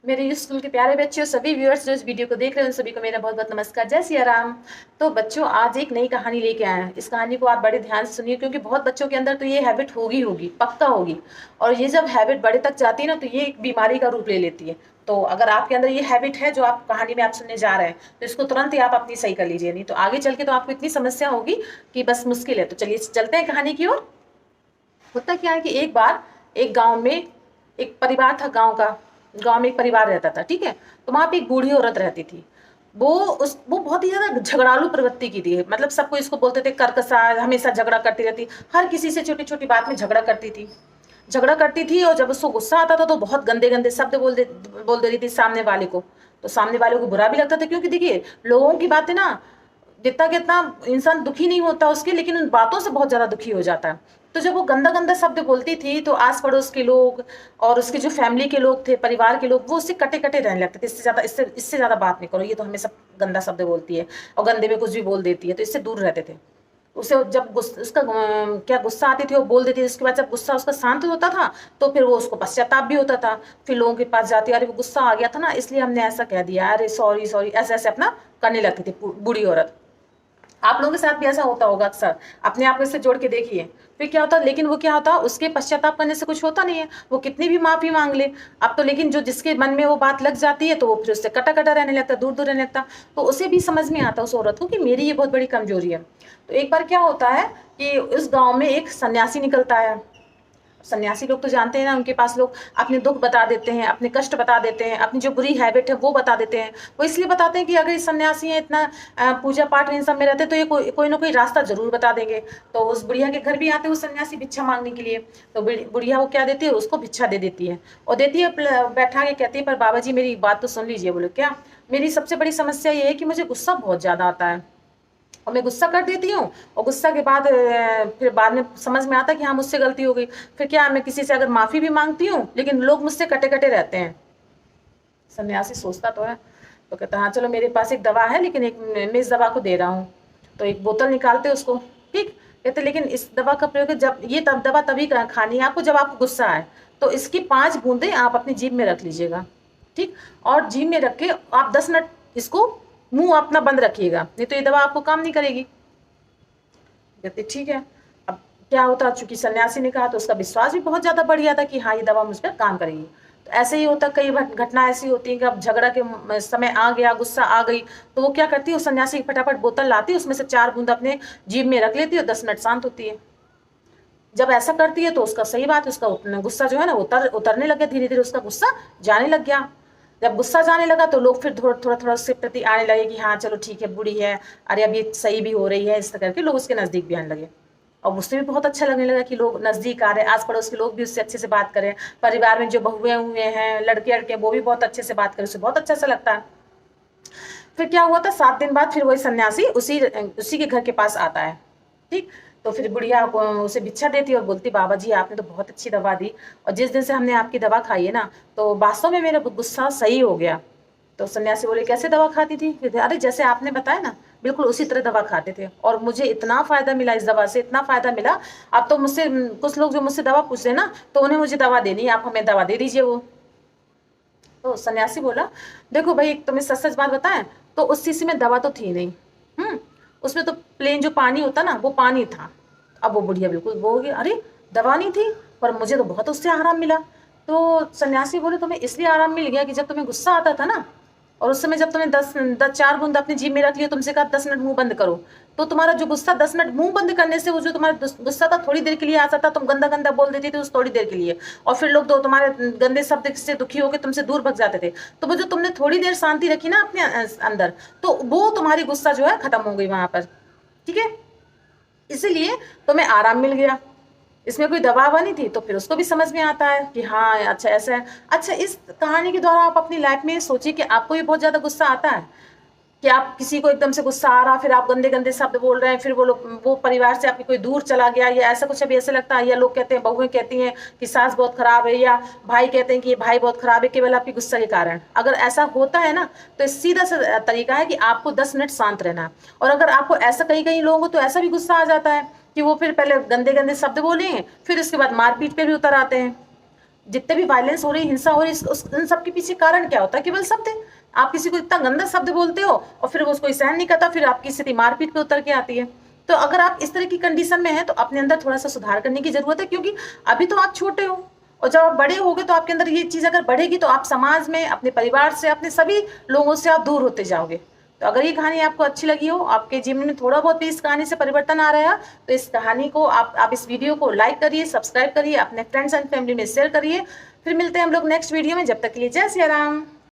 मेरे स्कूल के प्यारे बच्चों, सभी व्यूअर्स जो इस वीडियो को देख रहे हैं उन सभी को मेरा बहुत बहुत नमस्कार। जय सिया राम। तो बच्चों, आज एक नई कहानी लेके आए हैं। इस कहानी को आप बड़े ध्यान से सुनिए, क्योंकि बहुत बच्चों के अंदर तो ये हैबिट होगी पक्का होगी। और ये जब हैबिट बड़े तक जाती है ना, तो ये एक बीमारी का रूप ले लेती है। तो अगर आपके अंदर ये हैबिट है जो आप कहानी में आप सुनने जा रहे हैं, तो इसको तुरंत ही आप अपनी सही कर लीजिए, नहीं तो आगे चल के तो आपको इतनी समस्या होगी कि बस मुश्किल है। तो चलिए चलते हैं कहानी की ओर। होता क्या है कि एक बार एक गांव में एक परिवार था। गांव में एक परिवार रहता था, ठीक है। तो वहां पे एक बूढ़ी औरत रहती थी। वो बहुत ही ज्यादा झगड़ालू प्रवृत्ति की थी। मतलब सबको इसको बोलते थे कर्कशा, हमेशा झगड़ा करती रहती, हर किसी से छोटी छोटी बात में झगड़ा करती थी। और जब उसको गुस्सा आता था तो बहुत गंदे गंदे शब्द बोल दे रही थी सामने वाले को। तो सामने वाले को बुरा भी लगता था, क्योंकि देखिए लोगों की बातें ना, जितना कितना इंसान दुखी नहीं होता उसके, लेकिन उन बातों से बहुत ज्यादा दुखी हो जाता है। तो जब वो गंदा गंदा शब्द बोलती थी तो आस पड़ोस के लोग और उसके जो फैमिली के लोग थे, परिवार के लोग, वो उससे कटे कटे रहने लगते थे। इससे ज्यादा बात नहीं करो, ये तो हमेशा गंदा शब्द बोलती है और गंदे में कुछ भी बोल देती है, तो इससे दूर रहते थे। उसे जब उसका क्या गुस्सा आती थी वो बोल देती थी। उसके बाद जब गुस्सा उसका शांत होता था तो फिर वो उसको पश्चाताप भी होता था। फिर लोगों के पास जाती, अरे वो गुस्सा आ गया था ना, इसलिए हमने ऐसा कह दिया, अरे सॉरी सॉरी, ऐसे ऐसे अपना करने लगती थी बूढ़ी औरत। आप लोगों के साथ भी ऐसा होता होगा अक्सर, अपने आप को इससे जोड़ के देखिए। फिर क्या होता, लेकिन वो क्या होता, उसके पश्चाताप करने से कुछ होता नहीं है, वो कितनी भी माफी मांग ले। अब तो लेकिन जो जिसके मन में वो बात लग जाती है तो वो फिर उससे कटा कटा रहने लगता, दूर दूर रहने लगता। तो उसे भी समझ में आता उस औरत को कि मेरी ये बहुत बड़ी कमजोरी है। तो एक बार क्या होता है कि उस गांव में एक सन्यासी निकलता है। सन्यासी लोग तो जानते हैं ना, उनके पास लोग अपने दुख बता देते हैं, अपने कष्ट बता देते हैं, अपनी जो बुरी हैबिट है वो बता देते हैं। वो इसलिए बताते हैं कि अगर ये सन्यासी है, इतना पूजा पाठ इन सब में रहते, तो ये कोई ना कोई रास्ता जरूर बता देंगे। तो उस बुढ़िया के घर भी आते हैं वो सन्यासी भिक्षा मांगने के लिए। तो बुढ़िया वो क्या देती है, उसको भिक्षा दे देती है और देती है, बैठा के कहती है, पर बाबा जी मेरी बात तो सुन लीजिए। बोले क्या? मेरी सबसे बड़ी समस्या ये है कि मुझे गुस्सा बहुत ज्यादा आता है और मैं गुस्सा कर देती हूँ। और गुस्सा के बाद फिर बाद में समझ में आता है कि हाँ मुझसे गलती हो गई। फिर क्या, मैं किसी से अगर माफी भी मांगती हूँ लेकिन लोग मुझसे कटे कटे रहते हैं। सन्यासी सोचता तो है, तो कहता है हाँ चलो मेरे पास एक दवा है, लेकिन एक मैं इस दवा को दे रहा हूँ। तो एक बोतल निकालते उसको, ठीक। कहते लेकिन इस दवा का प्रयोग जब ये तब दवा तभी खानी है आपको जब आपको गुस्सा आए। तो इसकी 5 बूंदें आप अपनी जीभ में रख लीजिएगा, ठीक। और जीभ में रख के आप 10 मिनट इसको मुंह अपना बंद रखिएगा, नहीं तो ये दवा आपको काम नहीं करेगी। कहते ठीक है। अब क्या होता, चूंकि सन्यासी ने कहा तो उसका विश्वास भी बहुत ज्यादा बढ़ गया था कि हाँ ये दवा मुझ पर काम करेगी। तो ऐसे ही होता, कई घटना ऐसी होती है कि अब झगड़ा के समय आ गया, गुस्सा आ गई, तो वो क्या करती है, वो सन्यासी फटाफट बोतल लाती है, उसमें से 4 बूंद अपने जीभ में रख लेती है और 10 मिनट शांत होती है। जब ऐसा करती है तो उसका सही बात है, उसका गुस्सा जो है ना उतरने लगे, धीरे धीरे उसका गुस्सा जाने लग गया। जब गुस्सा जाने लगा तो लोग फिर थोड़ा थोड़ा थोड़ा उसके प्रति आने लगे कि हाँ चलो ठीक है, बुरी है, अरे अब ये सही भी हो रही है, इस तरह करके लोग उसके नजदीक भी आने लगे। और उससे भी बहुत अच्छा लगने लगा कि लोग नजदीक आ रहे हैं, आस पड़ोस के लोग भी उससे अच्छे से बात करें, परिवार में जो बहुएं हुए हैं, लड़के लड़के, वो भी बहुत अच्छे से बात करें, उससे बहुत अच्छा सा लगता है। फिर क्या हुआ था, 7 दिन बाद फिर वही सन्यासी उसी के घर के पास आता है, ठीक। तो फिर बुढ़िया उसे भिक्षा देती और बोलती, बाबा जी आपने तो बहुत अच्छी दवा दी, और जिस दिन से हमने आपकी दवा खाई है ना, तो वास्तव में मेरा गुस्सा सही हो गया। तो सन्यासी बोले, कैसे दवा खाती थी? अरे जैसे आपने बताया ना, बिल्कुल उसी तरह दवा खाते थे, और मुझे इतना फायदा मिला इस दवा से, इतना फायदा मिला। अब तो मुझसे कुछ लोग जो मुझसे दवा पूछ रहे ना, तो उन्हें मुझे दवा देनी है, आप हमें दवा दे दीजिए वो। तो सन्यासी बोला, देखो भाई तुम्हें सच सच बात बताएं, तो उस शीशी में दवा तो थी नहीं। उसमें तो प्लेन जो पानी होता ना, वो पानी था। अब वो बुढ़िया बिल्कुल वो हो गई, अरे दवा नहीं थी, पर मुझे तो बहुत उससे आराम मिला। तो सन्यासी बोले, तुम्हें इसलिए आराम मिल गया कि जब तुम्हें गुस्सा आता था ना, और उस समय जब तुमने 4 बूंद अपनी जीभ में रख लिया, तुमसे कहा 10 मिनट मुंह बंद करो, तो तुम्हारा जो गुस्सा 10 मिनट मुंह बंद करने से, वो जो तुम्हारा गुस्सा था थोड़ी देर के लिए आता था, तुम गंदा गंदा बोल देती थी उस थोड़ी देर के लिए, और फिर लोग तो तुम्हारे गंदे शब्द से दुखी होकर तुमसे दूर भग जाते थे। तो वो जो तुमने थोड़ी देर शांति रखी ना अपने अंदर, तो वो तुम्हारी गुस्सा जो है खत्म हो गई वहां पर, ठीक है। इसीलिए तुम्हें आराम मिल गया, इसमें कोई दवा नहीं थी। तो फिर उसको भी समझ में आता है कि हाँ अच्छा ऐसा है। अच्छा, इस कहानी के द्वारा आप अपनी लाइफ में सोचिए कि आपको भी बहुत ज्यादा गुस्सा आता है कि आप किसी को एकदम से गुस्सा आ रहा, फिर आप गंदे गंदे शब्द बोल रहे हैं, फिर वो परिवार से आपके कोई दूर चला गया, या ऐसा कुछ अभी ऐसे लगता है, या लोग कहते हैं, बहुएं कहती हैं कि सास बहुत खराब है, या भाई कहते हैं कि ये भाई बहुत खराब है, केवल आपकी गुस्सा के कारण। अगर ऐसा होता है ना, तो सीधा सा तरीका है कि आपको 10 मिनट शांत रहना है। और अगर आपको ऐसा कहीं कहीं लोगों को तो ऐसा भी गुस्सा आ जाता है कि वो फिर पहले गंदे गंदे शब्द बोले, फिर उसके बाद मारपीट पे भी उतर आते हैं। जितने भी वायलेंस हो रही, हिंसा हो रही, उन सब के पीछे कारण क्या होता है? केवल शब्द। आप किसी को इतना गंदा शब्द बोलते हो और फिर वो उसको सहन नहीं करता, फिर आपकी स्थिति मारपीट पे उतर के आती है। तो अगर आप इस तरह की कंडीशन में हैं तो अपने अंदर थोड़ा सा सुधार करने की जरूरत है, क्योंकि अभी तो आप छोटे हो और जब आप बड़े होगे तो आपके अंदर ये चीज अगर बढ़ेगी तो आप समाज में, अपने परिवार से, अपने सभी लोगों से आप दूर होते जाओगे। तो अगर ये कहानी आपको अच्छी लगी हो, आपके जीवन में थोड़ा बहुत भी इस कहानी से परिवर्तन आ रहा है, तो इस कहानी को आप इस वीडियो को लाइक करिए, सब्सक्राइब करिए, अपने फ्रेंड्स एंड फैमिली में शेयर करिए। फिर मिलते हैं हम लोग नेक्स्ट वीडियो में। जब तक के लिए जय सिया राम।